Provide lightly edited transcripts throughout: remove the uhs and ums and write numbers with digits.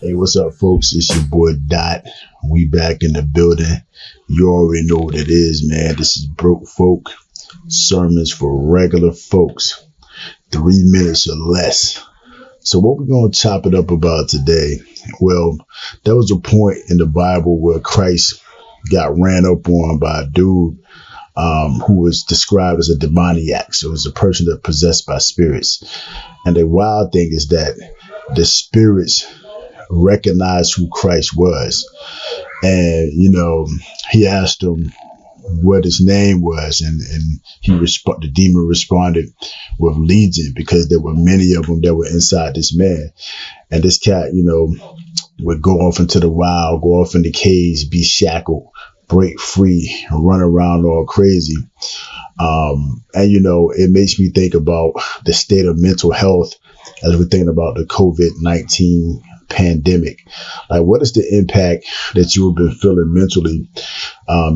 Hey, what's up, folks? It's your boy Dot. We back in the building. You already know what it is, man. This is Broke Folk Sermons for Regular Folks. 3 minutes or less. So what we're going to chop it up about today? Well, there was a point in the Bible where Christ got ran up on by a dude who was described as a demoniac. So it was a person that possessed by spirits. And the wild thing is that the spirits recognized who Christ was. And, he asked him what his name was, and the demon responded with legion, because there were many of them that were inside this man. And this cat, would go off into the wild, go off in the caves, be shackled, break free, run around all crazy. It makes me think about the state of mental health as we're thinking about the COVID-19 pandemic. Like, what is the impact that you have been feeling mentally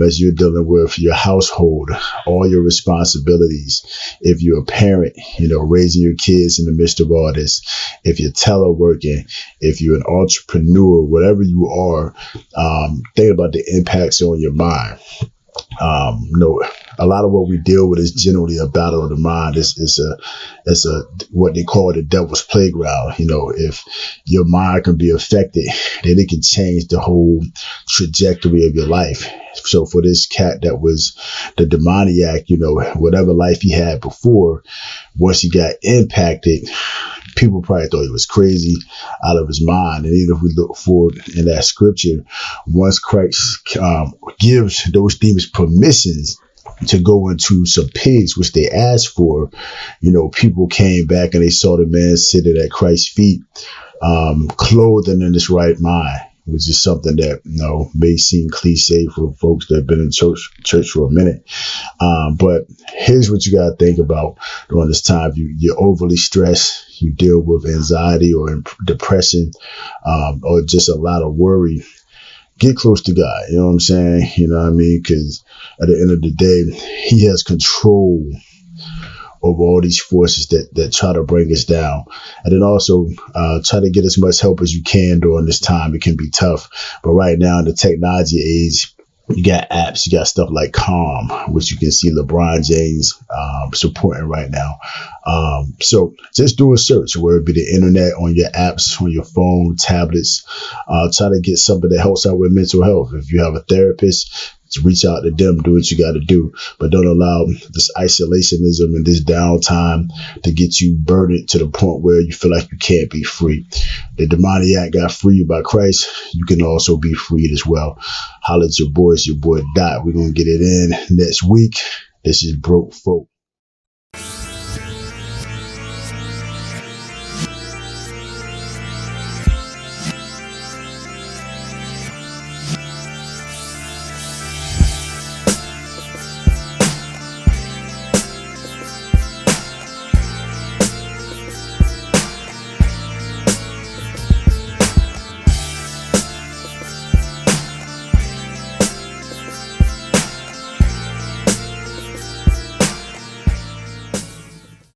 as you're dealing with your household, all your responsibilities? If you're a parent, raising your kids in the midst of all this, if you're teleworking, if you're an entrepreneur, whatever you are, think about the impacts on your mind. A lot of what we deal with is generally a battle of the mind. It's a what they call the devil's playground. If your mind can be affected, then it can change the whole trajectory of your life. So for this cat that was the demoniac, whatever life he had before, once he got impacted, people probably thought he was crazy, out of his mind. And even if we look forward in that scripture, once Christ gives those demons permissions to go into some pigs, which they asked for, people came back and they saw the man sitting at Christ's feet, clothed and in his right mind, which is something that, may seem cliche for folks that have been in church for a minute. But here's what you got to think about during this time. You're overly stressed, you deal with anxiety or depression, or just a lot of worry. Get close to God. You know what I'm saying? You know what I mean? Because at the end of the day, he has control over all these forces that try to bring us down. And then also try to get as much help as you can during this time. It can be tough. But right now in the technology age, you got apps, you got stuff like Calm, which you can see LeBron James supporting right now. So just do a search, whether it be the internet, on your apps, on your phone, tablets. Try to get something that helps out with mental health. If you have a therapist, to reach out to them, do what you got to do, but don't allow this isolationism and this downtime to get you burdened to the point where you feel like you can't be free. The demoniac got freed by Christ. You can also be freed as well. Holla at your boy Dot. We're going to get it in next week. This is Broke Folk.